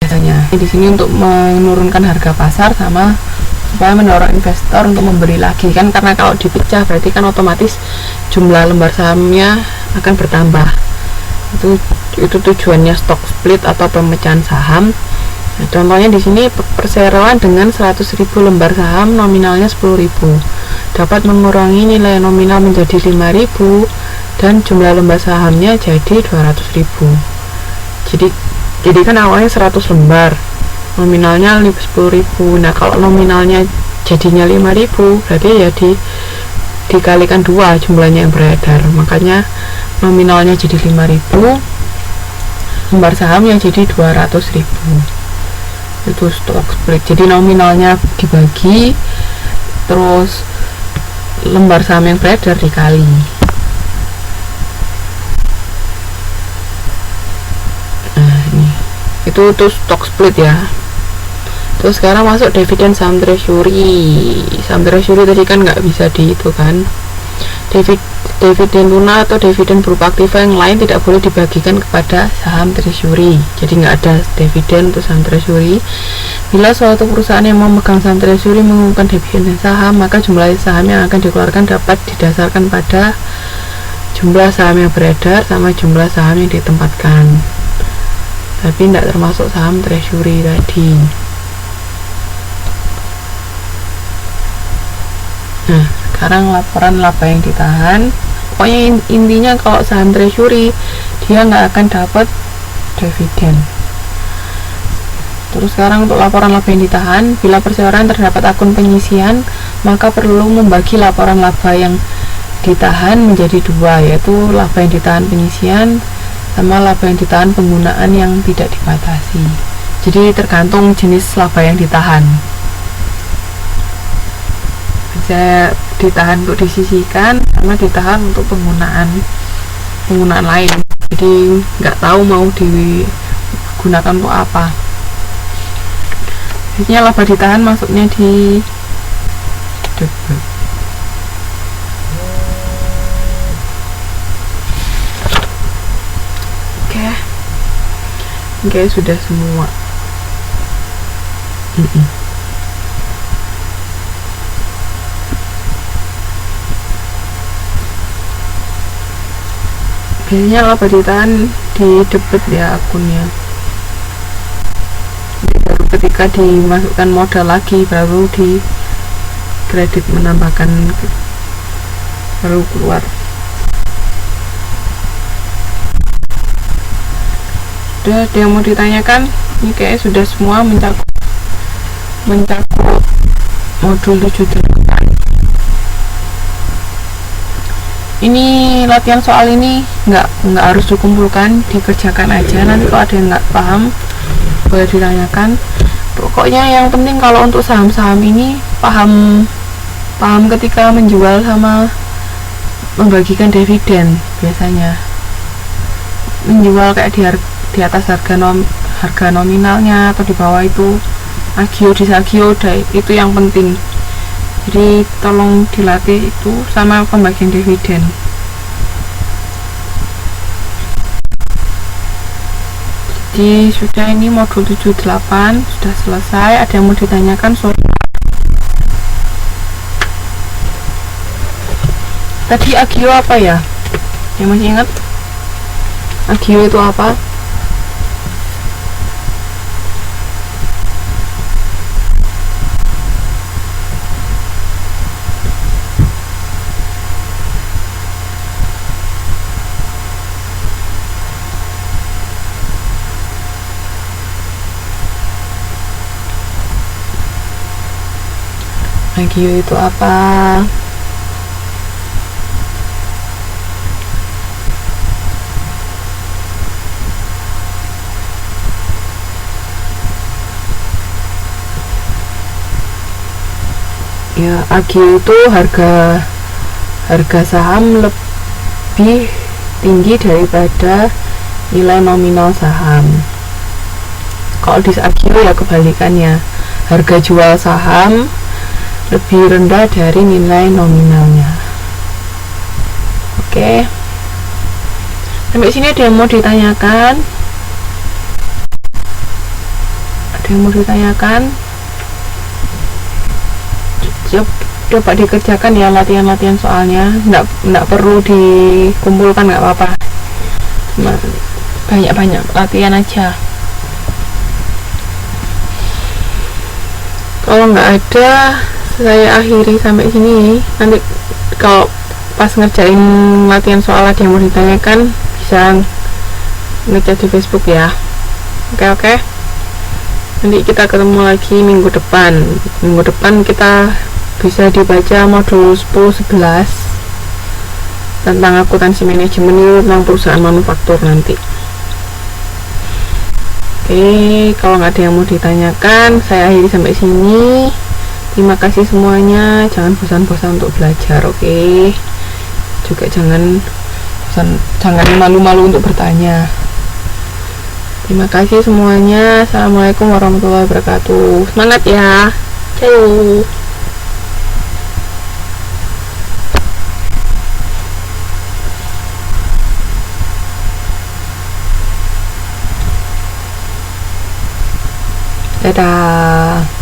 biasanya. Di sini untuk menurunkan harga pasar sama supaya mendorong investor untuk membeli lagi kan, karena kalau dipecah berarti kan otomatis jumlah lembar sahamnya akan bertambah. Itu tujuannya stock split atau pemecahan saham. Nah, contohnya di sini perseroan dengan 100.000 lembar saham nominalnya 10.000 dapat mengurangi nilai nominal menjadi 5.000 dan jumlah lembar sahamnya jadi 200.000. Jadi kan awalnya 100 lembar, nominalnya 10.000. Nah, kalau nominalnya jadinya 5.000 berarti ya dikalikan 2 jumlahnya yang beredar. Makanya nominalnya jadi 5.000, lembar sahamnya jadi 200.000. Itu stock split. Jadi nominalnya dibagi, terus lembar saham yang beredar dikali. Nah, ini itu stock split ya. Terus sekarang masuk dividen saham treasury. Saham treasury tadi kan nggak bisa di itu kan. Dividen lunak atau dividen berupa aktiva yang lain tidak boleh dibagikan kepada saham treasury. Jadi nggak ada dividen untuk saham treasury. Bila suatu perusahaan yang memegang saham treasury mengumumkan dividen saham, maka jumlah saham yang akan dikeluarkan dapat didasarkan pada jumlah saham yang beredar sama jumlah saham yang ditempatkan. Tapi tidak termasuk saham treasury tadi. Nah, sekarang laporan laba yang ditahan. Pokoknya intinya kalau saham treasury dia nggak akan dapat dividen. Terus sekarang untuk laporan laba yang ditahan, bila perseroan terdapat akun penyisian, maka perlu membagi laporan laba yang ditahan menjadi 2, yaitu laba yang ditahan penyisian sama laba yang ditahan penggunaan yang tidak dibatasi. Jadi tergantung jenis laba yang ditahan. Bisa ditahan untuk disisihkan sama ditahan untuk penggunaan lain. Jadi nggak tahu mau digunakan untuk apa. Biasanya laba ditahan masuknya di debit. Oke, sudah semua. Biasanya laba ditahan di debit ya akunnya. Baru ketika dimasukkan modal lagi baru di kredit menambahkan, baru keluar. Sudah ada yang mau ditanyakan? Ini kayak sudah semua mencakup modul 7 ini. Latihan soal ini nggak harus dikumpulkan, dikerjakan aja. Nanti kalau ada yang nggak paham boleh ditanyakan. Pokoknya yang penting kalau untuk saham-saham ini paham ketika menjual sama membagikan dividen. Biasanya menjual kayak di atas harga nominalnya atau di bawah itu agio disagio, itu yang penting. Jadi tolong dilatih itu sama pembagian dividen. Jadi sudah, ini modul 78 sudah selesai. Ada yang mau ditanyakan? Sorry. Tadi agio apa ya? Yang masih ingat? Agio itu apa? Agio itu apa? Ya, agio itu harga saham lebih tinggi daripada nilai nominal saham. Kalau di agio ya kebalikannya, harga jual saham lebih rendah dari nilai nominalnya. Oke, sampai sini ada yang mau ditanyakan? ada yang mau ditanyakan, coba dikerjakan ya latihan-latihan soalnya, nggak perlu dikumpulkan, nggak apa-apa, cuma banyak-banyak latihan aja. Kalau nggak ada, saya akhiri sampai sini. Nanti kalau pas ngerjain latihan soal ada yang mau ditanyakan, bisa ngechat di Facebook ya. Oke. Nanti kita ketemu lagi minggu depan kita bisa dibaca modul 10-11 tentang akuntansi manajemen, itu tentang perusahaan manufaktur nanti. Oke, kalau nggak ada yang mau ditanyakan, saya akhiri sampai sini. Terima kasih semuanya, jangan bosan-bosan untuk belajar, oke? Juga jangan malu-malu untuk bertanya. Terima kasih semuanya. Assalamualaikum warahmatullahi wabarakatuh. Semangat ya. Ciao. Dadah.